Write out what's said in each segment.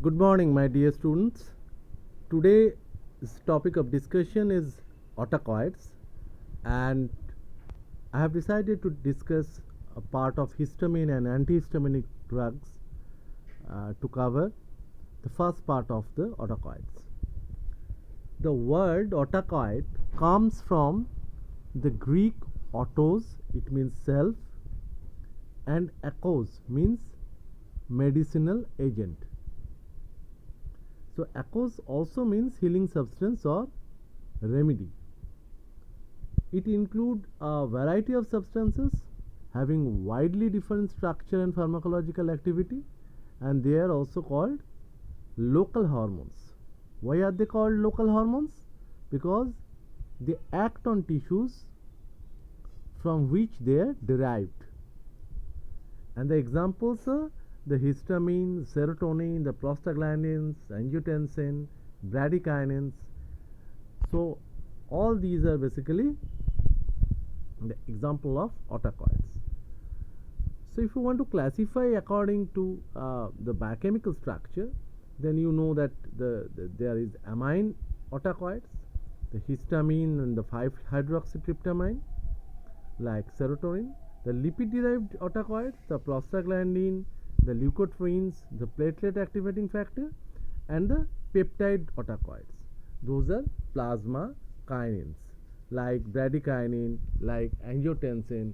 Good morning, my dear students. Today's topic of discussion is autocoids, and I have decided to discuss a part of histamine and antihistaminic drugs to cover the first part of the autocoids. The word autocoid comes from the Greek autos, it means self, and akos means medicinal agent. So akos also means healing substance or remedy. It includes a variety of substances having widely different structure and pharmacological activity, and they are also called local hormones. Why are they called local hormones? Because they act on tissues from which they are derived. And the examples are the histamine, serotonin, the prostaglandins, angiotensin, bradykinins. So all these are basically the example of autocoids. So if you want to classify according to the biochemical structure, then you know that there is amine autocoids, the histamine and the 5-hydroxytryptamine, like serotonin, the lipid derived autocoids, the prostaglandin, the leukotrienes, the platelet activating factor, and the peptide autocoids. Those are plasma kinins, like bradykinin, like angiotensin.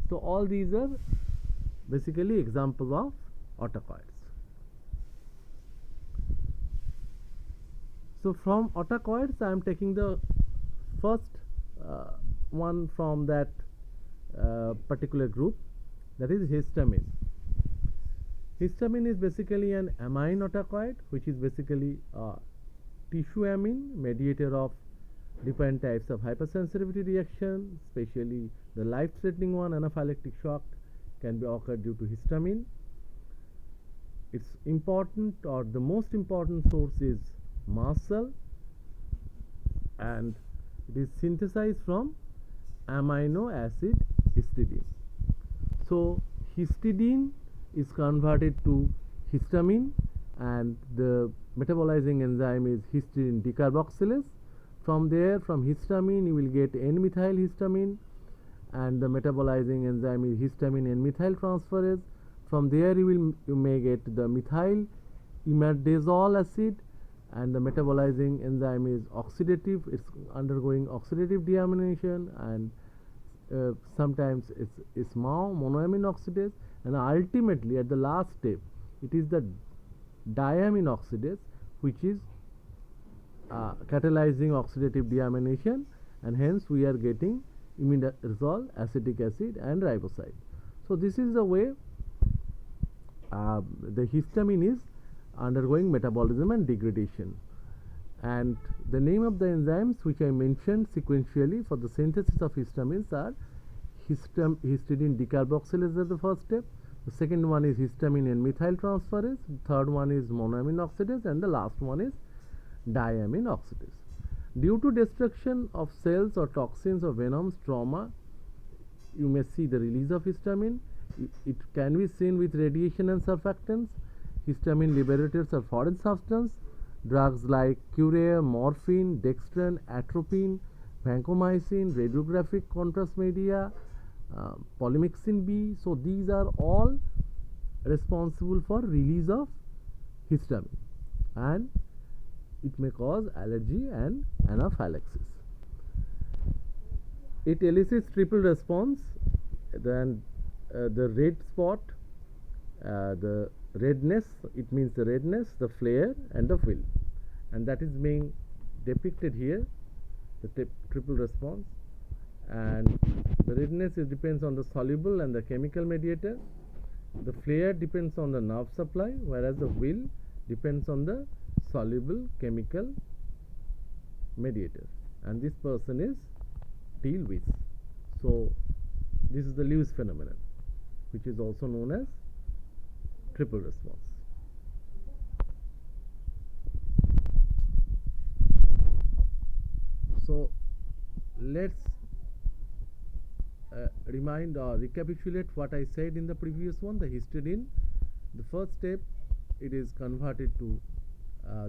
So all these are basically examples of autocoids. So from autocoids, I am taking the first one from that particular group, that is histamine. Histamine is basically an amine autocoid, which is basically a tissue amine, mediator of different types of hypersensitivity reaction, especially the life-threatening one, anaphylactic shock, can be occurred due to histamine. Its important or the most important source is mast cell, and it is synthesized from amino acid histidine. So histidine is converted to histamine, and the metabolizing enzyme is histidine decarboxylase. From there, from histamine, you will get N-methyl histamine, and the metabolizing enzyme is histamine N-methyl transferase. From there, you may get the methyl imidazole acid, and the metabolizing enzyme is oxidative. It's undergoing oxidative deamination, and sometimes it's monoamine oxidase, and ultimately at the last step it is the diamine oxidase which is catalyzing oxidative deamination, and hence we are getting imidazole, acetic acid, and riboside. So this is the way the histamine is undergoing metabolism and degradation. And the name of the enzymes which I mentioned sequentially for the synthesis of histamines are histidine decarboxylase is the first step. The second one is histamine N-methyl transferase. The third one is monoamine oxidase, and the last one is diamine oxidase. Due to destruction of cells or toxins or venoms, trauma, you may see the release of histamine. It can be seen with radiation and surfactants. Histamine liberators are foreign substance. Drugs like Curare, morphine, dextran, atropine, vancomycin, radiographic contrast media, polymyxin B. So these are all responsible for release of histamine, and it may cause allergy and anaphylaxis. It elicits triple response. Then the red spot, the redness, it means the redness, the flare, and the fill, and that is being depicted here, the triple response. And the redness depends on the soluble and the chemical mediator. The flare depends on the nerve supply, whereas the will depends on the soluble chemical mediator, and this person is T. Lewis. So this is the Lewis phenomenon, which is also known as triple response. So let's remind or recapitulate what I said in the previous one. The histidine, the first step it is converted to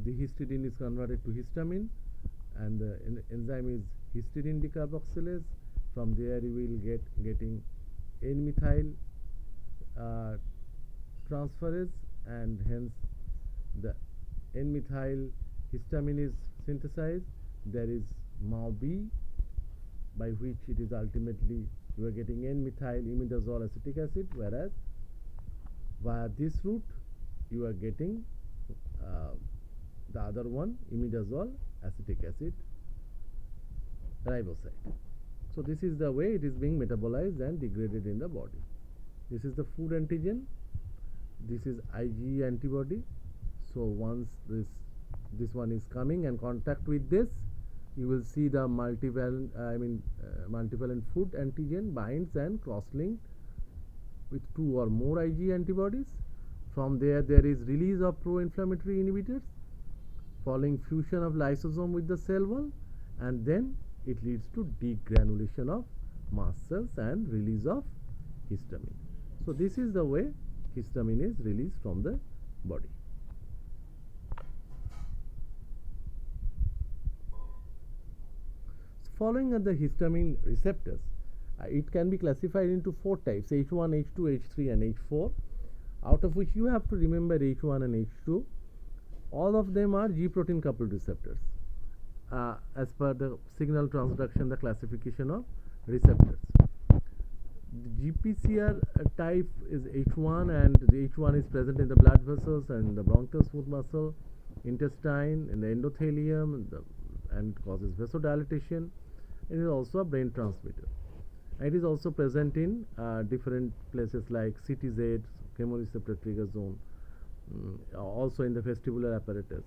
the histidine is converted to histamine, and the enzyme is histidine decarboxylase. From there you will getting N-methyl transferase, and hence the N-methyl histamine is synthesized. There is MAO-B, by which it is ultimately you are getting N-methyl imidazole acetic acid, whereas via this route you are getting the other one, imidazole acetic acid riboside. So this is the way it is being metabolized and degraded in the body. This is the food antigen, this is IgE antibody. So once this one is coming and contact with this, you will see the multivalent food antigen binds and cross-linked with 2 or more IgE antibodies. From there is release of pro-inflammatory inhibitors following fusion of lysosome with the cell wall, and then it leads to degranulation of mast cells and release of histamine. So this is the way histamine is released from the body. So following the histamine receptors, it can be classified into 4 types: H1, H2, H3 and H4, out of which you have to remember H1 and H2. All of them are G protein coupled receptors as per the signal transduction, the classification of receptors. The GPCR type is H1, and the H1 is present in the blood vessels and the bronchial smooth muscle, intestine, in the endothelium, and causes vasodilatation. It is also a brain transmitter. It is also present in different places like CTZ, chemoreceptor trigger zone, also in the vestibular apparatus.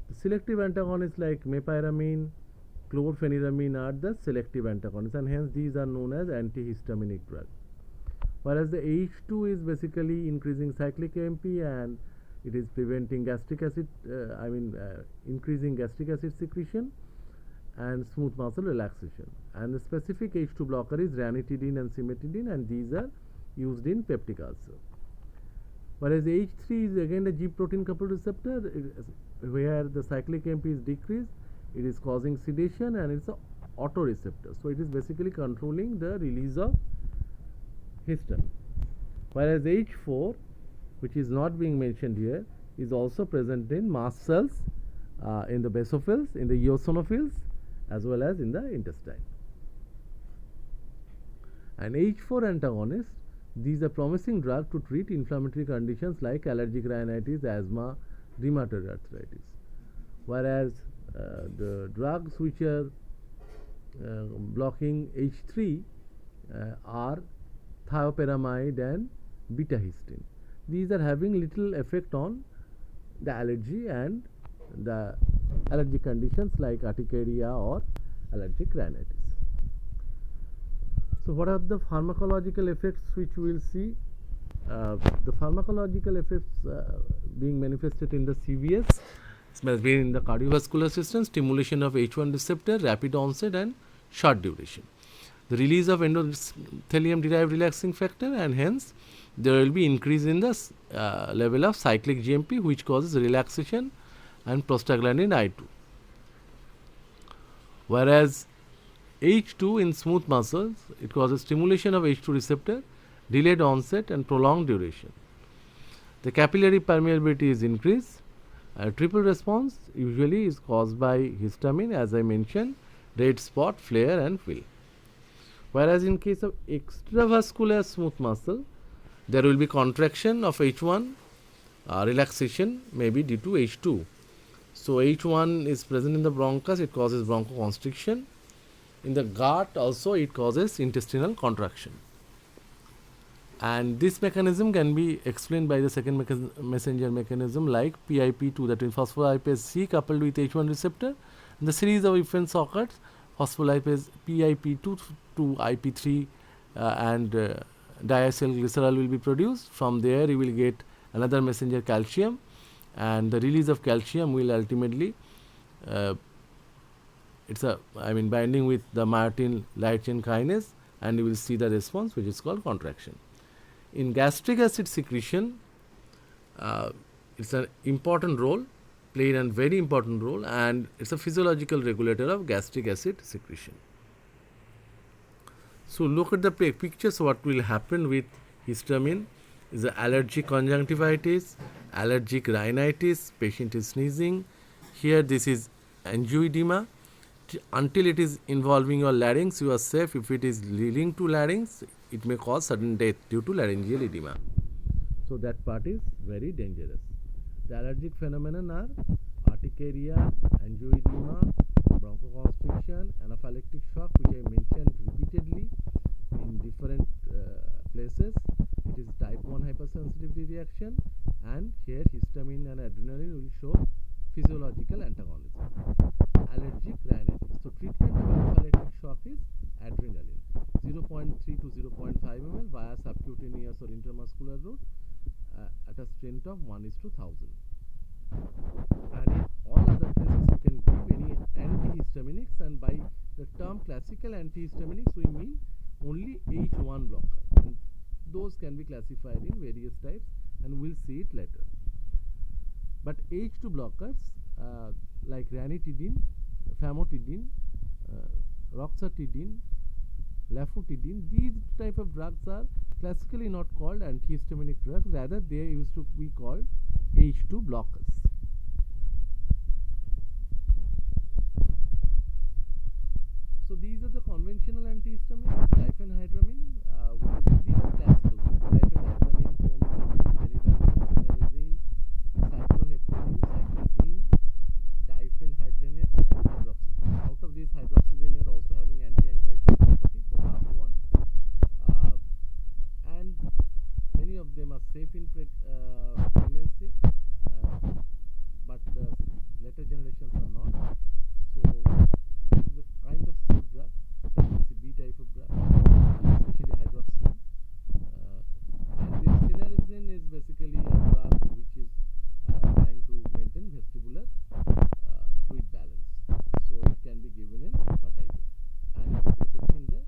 The selective antagonists like mepyramine, chlorpheniramine are the selective antagonists, and hence these are known as antihistaminic drugs. Whereas the H2 is basically increasing cyclic AMP, and it is preventing gastric acid, increasing gastric acid secretion and smooth muscle relaxation. And the specific H2 blocker is ranitidine and cimetidine, and these are used in peptic ulcer. Whereas H3 is again a G protein coupled receptor, where the cyclic AMP is decreased, it is causing sedation, and it's an autoreceptor. So it is basically controlling the release of histamine. Whereas H4, which is not being mentioned here, is also present in mast cells, in the basophils, in the eosinophils, as well as in the intestine. And H4 antagonists, these are promising drugs to treat inflammatory conditions like allergic rhinitis, asthma, rheumatoid arthritis. Whereas the drugs which are blocking H3 are thiopyramide and beta-histine. These are having little effect on the allergy and the allergic conditions like urticaria or allergic rhinitis. So what are the pharmacological effects which we will see? The pharmacological effects being manifested in the CVS, has been in the cardiovascular system: stimulation of H1 receptor, rapid onset and short duration. The release of endothelium derived relaxing factor, and hence there will be increase in the level of cyclic GMP, which causes relaxation and prostaglandin I2. Whereas H2 in smooth muscles, it causes stimulation of H2 receptor, delayed onset and prolonged duration. The capillary permeability is increased. A triple response usually is caused by histamine, as I mentioned, red spot, flare and fill. Whereas in case of extravascular smooth muscle, there will be contraction of H1, relaxation may be due to H2. So H1 is present in the bronchus, it causes bronchoconstriction. In the gut also it causes intestinal contraction. And this mechanism can be explained by the second messenger mechanism like PIP2, that is phospholipase C coupled with H1 receptor. And the series of events occurs, phospholipase PIP2 to IP3 and diacylglycerol will be produced. From there you will get another messenger, calcium, and the release of calcium will ultimately binding with the myotin light chain kinase, and you will see the response, which is called contraction. In gastric acid secretion, it's an important role, played a very important role, and it's a physiological regulator of gastric acid secretion. So look at the pictures. What will happen with histamine is the allergic conjunctivitis, allergic rhinitis, patient is sneezing. Here this is angioedema. Until it is involving your larynx, you are safe. If it is leading to larynx, it may cause sudden death due to laryngeal edema. So that part is very dangerous. The allergic phenomenon are urticaria, angioedema, bronchoconstriction, anaphylactic shock, which I mentioned repeatedly in different places. It is type 1 hypersensitivity reaction, and here histamine and adrenaline will show physiological antagonism. Allergic rhinitis. So treatment of anaphylactic shock is adrenaline, 0.3 to 0.5 ml via subcutaneous or intramuscular route at a strength of 1:1000. And in all other cases you can give any antihistaminics, and by the term classical antihistaminics we mean only H1 blocker, and those can be classified in various types, and we'll see it later. But H2 blockers like ranitidine, famotidine, roxatidine, lafotidine, these type of drugs are classically not called antihistaminic drugs, rather they used to be called H2 blockers. So these are the conventional antihistamines: diphenhydramine, these are classical ones: diphenhydramine, promethazine, phenidramine, cinnarizine, cycloheptadine, cyclizine, diphenhydramate, and hydroxyzine. Out of these, hydroxyzine is also having anti-anxiety property, the last one, and many of them are safe in pregnancy, but the later generations are not. So this is a kind of safe drug, pregnancy B type of drug, especially hydroxyzine. And this cinnarizine is basically a drug which is trying to maintain vestibular fluid balance. So it can be given in vertigo, and it is affecting the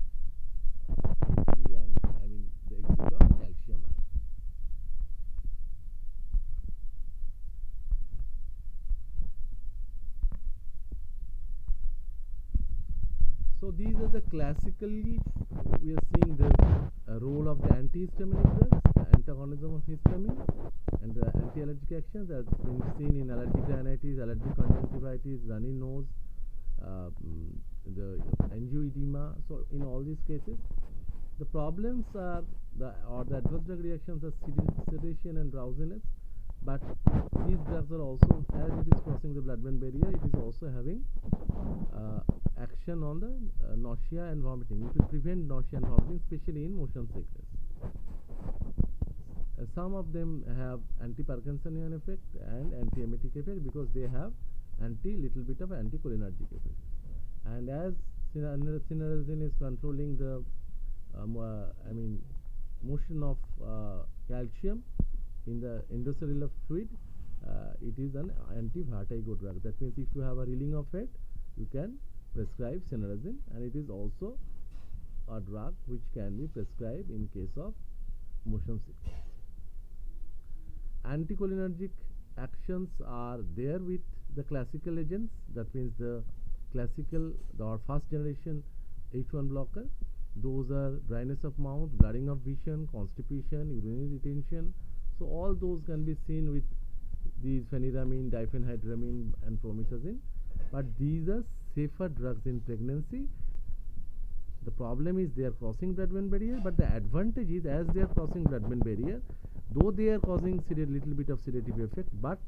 entry and the exit of calcium ion. So these are the classically we are seeing the role of the antihistaminic drugs, the antagonism of histamine, and the anti-allergic actions as been seen in allergic rhinitis, allergic conjunctivitis, runny nose, the angioedema. So in all these cases, the problems are the adverse drug reactions are sedation and drowsiness, but these drugs are also, as it is crossing the blood-brain barrier, it is also having action on the nausea and vomiting. It will prevent nausea and vomiting, especially in motion sickness. Some of them have anti-Parkinsonian effect and anti-emetic effect because they have little bit of anticholinergic effect. And as cinnarizine is controlling the motion of calcium in the endocellular fluid, it is an anti-vertigo drug. That means if you have a reeling of head, you can prescribe cinnarizine, and it is also a drug which can be prescribed in case of motion sickness. Anticholinergic actions are there with the classical agents, that means the classical or first generation H1 blocker. Those are dryness of mouth, blurring of vision, constipation, urinary retention. So all those can be seen with these phenidramine, diphenhydramine, and promethazine. But these are safer drugs in pregnancy. The problem is they are crossing blood-brain barrier, but the advantage is as they are crossing blood-brain barrier, though they are causing little bit of sedative effect, but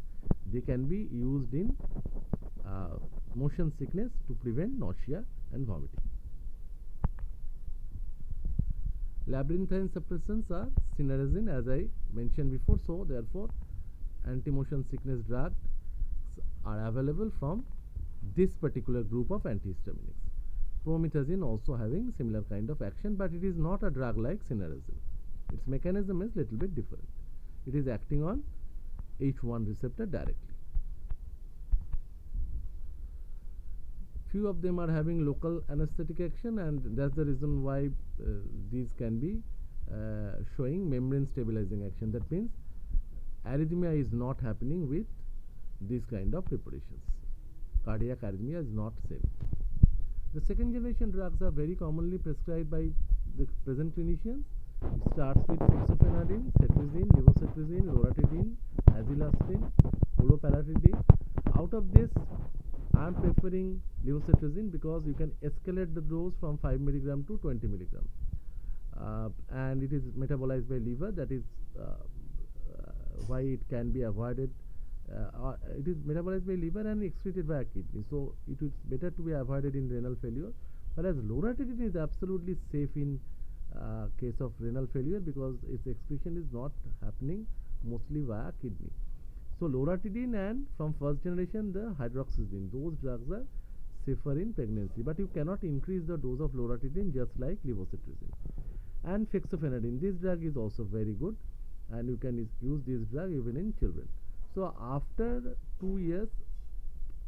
they can be used in motion sickness to prevent nausea and vomiting. Labyrinthine suppressants are cinnarizine, as I mentioned before. So therefore, anti-motion sickness drugs are available from this particular group of antihistaminics. Promethazine also having similar kind of action, but it is not a drug like cinnarizine. Its mechanism is little bit different. It is acting on H1 receptor directly. Few of them are having local anesthetic action, and that's the reason why these can be showing membrane stabilizing action. That means arrhythmia is not happening with these kind of preparations. Cardiac arrhythmia is not same. The second generation drugs are very commonly prescribed by the present clinicians. It starts with fexofenadine, cetirizine, levocetirizine, loratadine, azilastine, olopalatinib. Out of this, I am preferring levocetirizine because you can escalate the dose from 5 mg to 20 mg. And it is metabolized by liver. That is why it can be avoided. It is metabolized by liver and excreted by kidney, so it is better to be avoided in renal failure. Whereas loratadine is absolutely safe in case of renal failure because its excretion is not happening mostly via kidney. So loratadine and from first generation the hydroxyzine, those drugs are safer in pregnancy, but you cannot increase the dose of loratadine just like levocetirizine. And fexofenadine, this drug is also very good, and you can use this drug even in children. So after 2 years,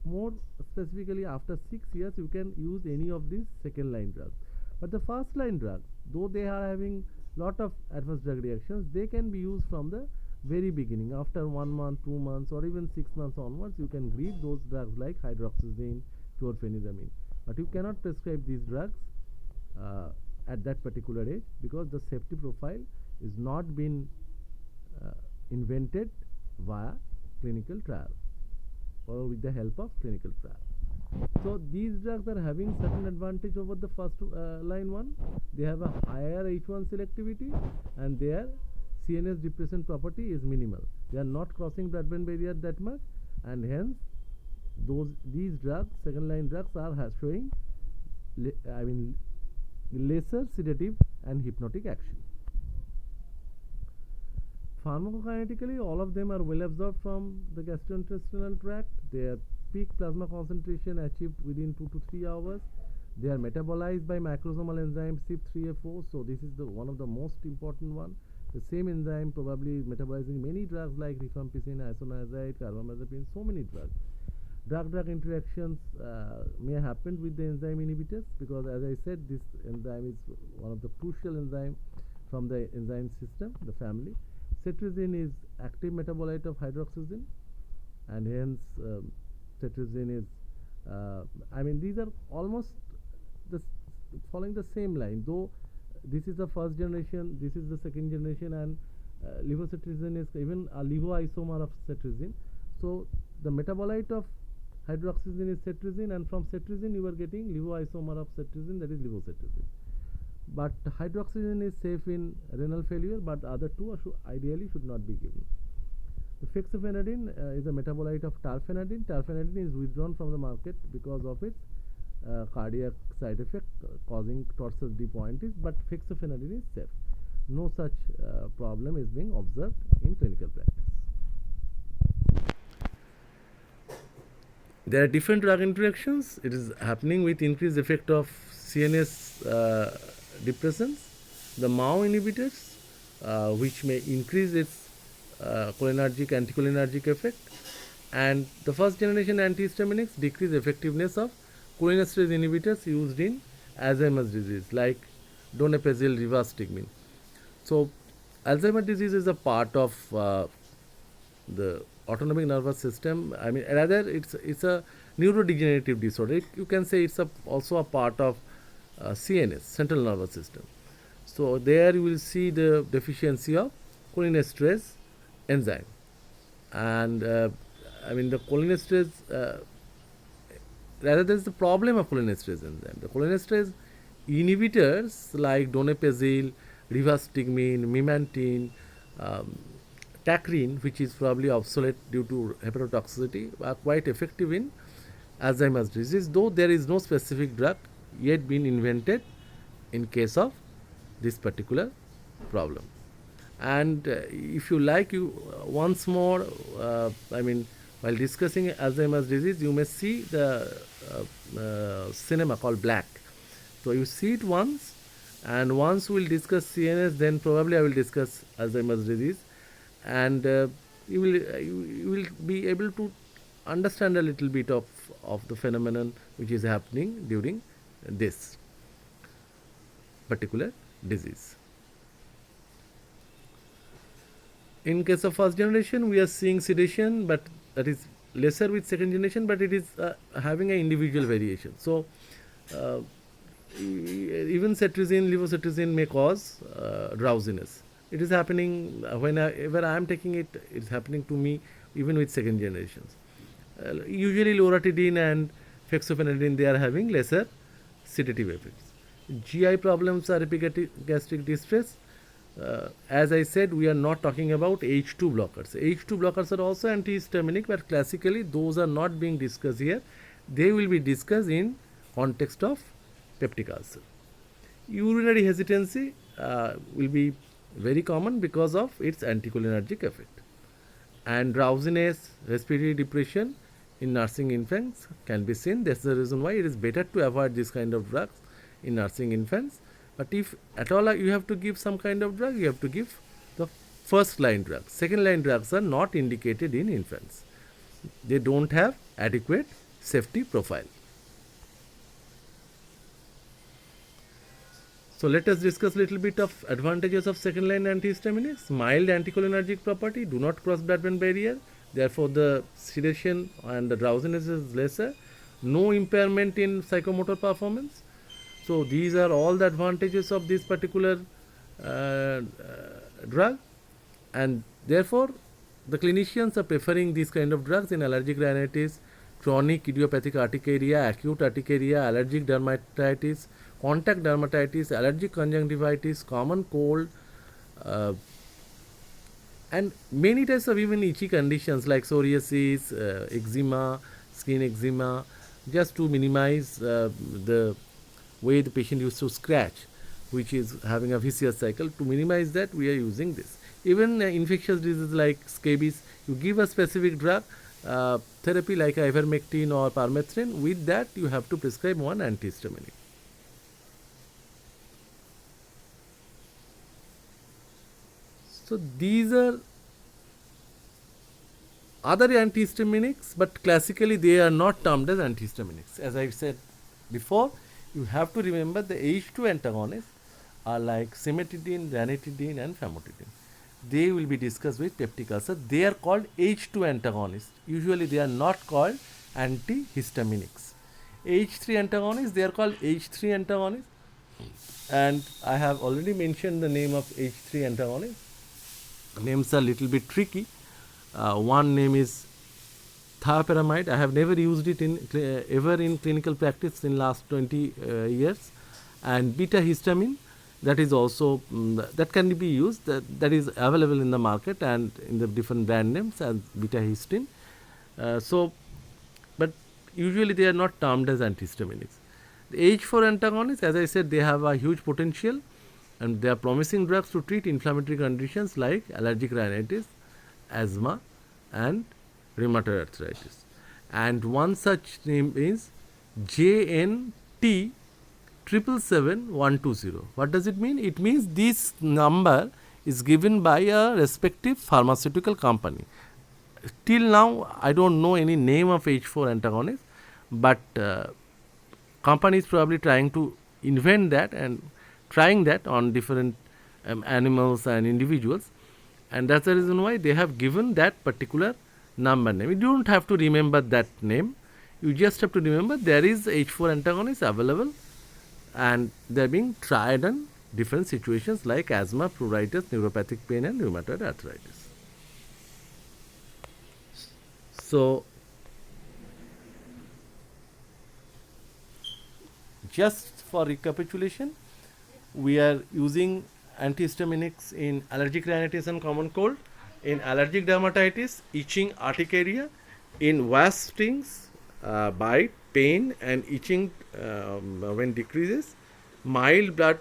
more specifically after 6 years, you can use any of these second line drugs. But the first line drugs, though they are having lot of adverse drug reactions, they can be used from the very beginning. After 1 month, 2 months, or even 6 months onwards, you can give those drugs like hydroxyzine, chlorpheniramine. But you cannot prescribe these drugs at that particular age because the safety profile is not been invented via clinical trial or with the help of clinical trial. So these drugs are having certain advantage over the first line one. They have a higher H1 selectivity and their CNS depressant property is minimal. They are not crossing blood-brain barrier that much, and hence these drugs, second line drugs, are showing lesser sedative and hypnotic action. Pharmacokinetically, all of them are well absorbed from the gastrointestinal tract. Their peak plasma concentration achieved within 2 to 3 hours. They are metabolized by macrosomal enzyme CYP3A4. So this is one of the most important one. The same enzyme probably is metabolizing many drugs like rifampicin, isoniazid, carbamazepine, so many drugs. Drug-drug interactions may happen with the enzyme inhibitors because, as I said, this enzyme is one of the crucial enzyme from the enzyme system, the family. Cetirizine is active metabolite of hydroxyzine, and hence cetirizine is these are almost following the same line, though this is the first generation, this is the second generation, and levocetirizine is even a levoisomer of cetirizine. So the metabolite of hydroxyzine is cetirizine, and from cetirizine you are getting levoisomer of cetirizine, that is levocetirizine. But hydroxyzine is safe in renal failure, but other two ideally should not be given. The fexofenadine is a metabolite of tarfenadine. Tarfenadine is withdrawn from the market because of its cardiac side effect causing torsades de pointes, but fexofenadine is safe. No such problem is being observed in clinical practice. There are different drug interactions. It is happening with increased effect of CNS depressants, the MAO inhibitors, which may increase its cholinergic, anticholinergic effect, and the first generation antihistaminics decrease effectiveness of cholinesterase inhibitors used in Alzheimer's disease like donepezil, rivastigmine. So Alzheimer's disease is a part of the autonomic nervous system. Rather it's a neurodegenerative disorder. You can say it's also a part of CNS, central nervous system. So there you will see the deficiency of cholinesterase enzyme, and the cholinesterase rather there is the problem of cholinesterase enzyme. The cholinesterase inhibitors like donepezil, rivastigmine, memantine, tacrine, which is probably obsolete due to hepatotoxicity, are quite effective in Alzheimer's disease, though there is no specific drug yet been invented in case of this particular problem. And if you like, you once more, while discussing Alzheimer's disease, you may see the cinema called Black. So you see it once, and once we will discuss CNS, then probably I will discuss Alzheimer's disease, and you will be able to understand a little bit of the phenomenon which is happening during this particular disease. In case of first generation, we are seeing sedation, but that is lesser with second generation, but it is having an individual variation. So, uh, even cetirizine, levocetirizine may cause drowsiness. It is happening whenever I am taking it. It's happening to me even with second generations. Usually, loratadine and fexofenadine, they are having lesser sedative effects. GI problems are epigastric distress. As I said, we are not talking about H2 blockers. H2 blockers are also antihistaminic, but classically those are not being discussed here. They will be discussed in context of peptic ulcer. Urinary hesitancy will be very common because of its anticholinergic effect. And drowsiness, respiratory depression in nursing infants can be seen. That's the reason why it is better to avoid this kind of drugs in nursing infants. But if at all you have to give some kind of drug, you have to give the first line drugs. Second line drugs are not indicated in infants. They don't have adequate safety profile. So let us discuss a little bit of advantages of second line antihistaminics. Mild anticholinergic property, do not cross blood-brain barrier. Therefore, the sedation and the drowsiness is lesser. No impairment in psychomotor performance. So these are all the advantages of this particular drug, and therefore the clinicians are preferring these kind of drugs in allergic rhinitis, chronic idiopathic urticaria, acute urticaria, allergic dermatitis, contact dermatitis, allergic conjunctivitis, common cold, uh, and many types of even itchy conditions like psoriasis, eczema, skin eczema, just to minimize the way the patient used to scratch, which is having a vicious cycle. To minimize that, we are using this. Even infectious diseases like scabies, you give a specific drug therapy like ivermectin or permethrin. With that, you have to prescribe one antihistaminic. So these are other antihistaminics, but classically they are not termed as antihistaminics. As I said before, you have to remember the H2 antagonists are like cimetidine, ranitidine, and famotidine. They will be discussed with peptic ulcer. They are called H2 antagonists. Usually they are not called antihistaminics. H3 antagonists, they are called H3 antagonists. And I have already mentioned the name of H3 antagonists. Names are a little bit tricky. One name is thiopyramide. I have never used it ever in clinical practice in last 20 years. And beta histamine, that is also that can be used. That is available in the market and in the different brand names as beta histine. But usually they are not termed as antihistaminics. The H4 antagonists, as I said, they have a huge potential, and they are promising drugs to treat inflammatory conditions like allergic rhinitis, asthma, and rheumatoid arthritis. And one such name is JNT 777120. What does it mean? It means this number is given by a respective pharmaceutical company. Till now, I don't know any name of H4 antagonist, but company is probably trying to invent that and trying that on different animals and individuals, and that's the reason why they have given that particular number name. You don't have to remember that name. You just have to remember there is H4 antagonist available, and they are being tried in different situations like asthma, pruritus, neuropathic pain, and rheumatoid arthritis. So, just for recapitulation, we are using antihistaminics in allergic rhinitis and common cold, in allergic dermatitis, itching, urticaria, in wasp stings, bite, pain, and itching when decreases, mild blood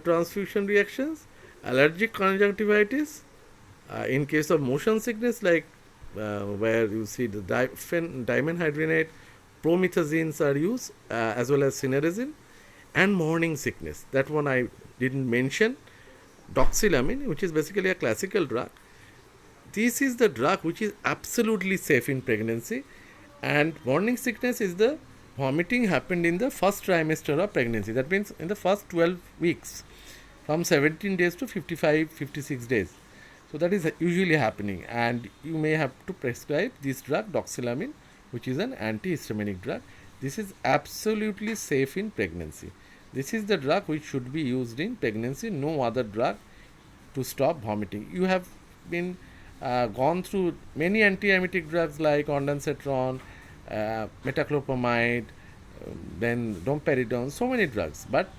transfusion reactions, allergic conjunctivitis, in case of motion sickness like where you see the dimenhydrinate, promethazines are used as well as cinnarizine, and morning sickness. That one I didn't mention. Doxylamine, which is basically a classical drug. This is the drug which is absolutely safe in pregnancy, and morning sickness is the vomiting happened in the first trimester of pregnancy. That means in the first 12 weeks, from 17 days to 55, 56 days. So that is usually happening, and you may have to prescribe this drug doxylamine, which is an antihistaminic drug. This is absolutely safe in pregnancy. This is the drug which should be used in pregnancy, no other drug to stop vomiting. You have been gone through many antiemetic drugs like ondansetron, metoclopramide, then domperidone, so many drugs. But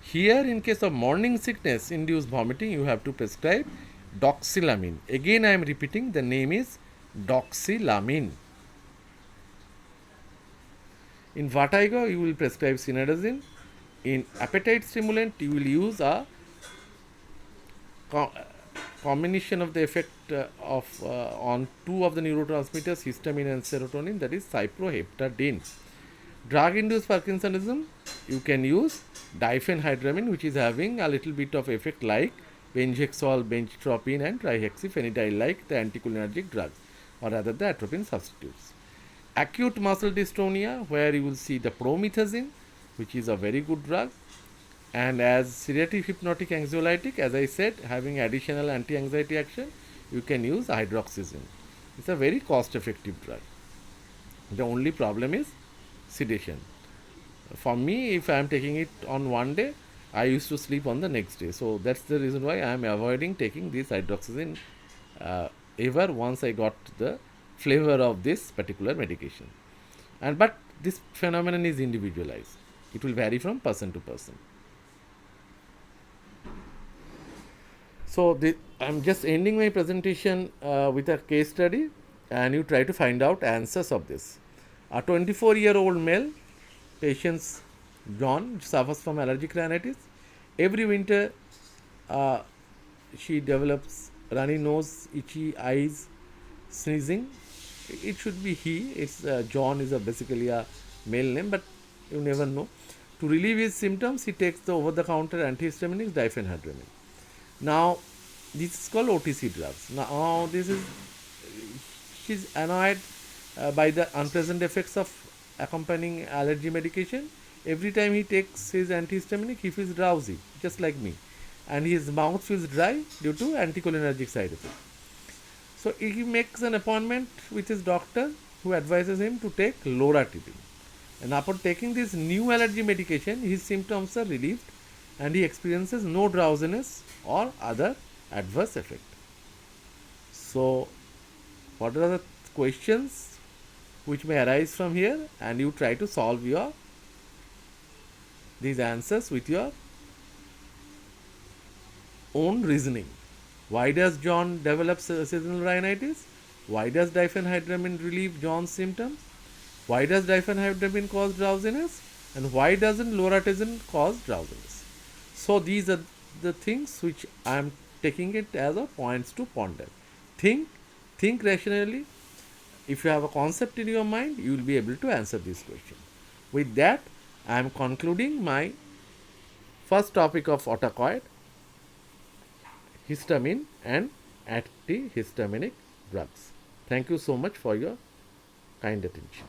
here, in case of morning sickness induced vomiting, you have to prescribe doxylamine. Again, I am repeating, the name is doxylamine. In vertigo, you will prescribe cinnarizine. In appetite stimulant, you will use a combination of the effect of on two of the neurotransmitters, histamine and serotonin, that is cyproheptadine. Drug-induced Parkinsonism, you can use diphenhydramine, which is having a little bit of effect like benzoxazole, benztropine and trihexyphenidyl, like the anticholinergic drugs, or rather the atropine substitutes. Acute muscle dystonia, where you will see the promethazine, which is a very good drug. And as sedative hypnotic anxiolytic, as I said, having additional anti-anxiety action, you can use hydroxyzine. It's a very cost-effective drug. The only problem is sedation. For me, if I am taking it on one day, I used to sleep on the next day. So that's the reason why I am avoiding taking this hydroxyzine ever once I got the flavor of this particular medication. But this phenomenon is individualized. It will vary from person to person. So I'm just ending my presentation with a case study, and you try to find out answers of this. A 24-year-old male patient, John, suffers from allergic rhinitis. Every winter, she develops runny nose, itchy eyes, sneezing. It should be he. It's John is basically a male name, but you never know. To relieve his symptoms, he takes the over-the-counter antihistaminics diphenhydramine. Now, this is called OTC drugs. Now, she's annoyed by the unpleasant effects of accompanying allergy medication. Every time he takes his antihistaminic, he feels drowsy, just like me, and his mouth feels dry due to anticholinergic side effects. So he makes an appointment with his doctor, who advises him to take loratadine. And upon taking this new allergy medication, his symptoms are relieved, and he experiences no drowsiness or other adverse effect. So, what are the questions which may arise from here, and you try to solve these answers with your own reasoning. Why does John develop seasonal rhinitis? Why does diphenhydramine relieve John's symptoms? Why does diphenhydramine cause drowsiness? And why doesn't loratadine cause drowsiness? So these are the things which I am taking it as a points to ponder. Think rationally. If you have a concept in your mind, you will be able to answer this question. With that, I am concluding my first topic of autacoid, histamine and antihistaminic drugs. Thank you so much for your kind attention.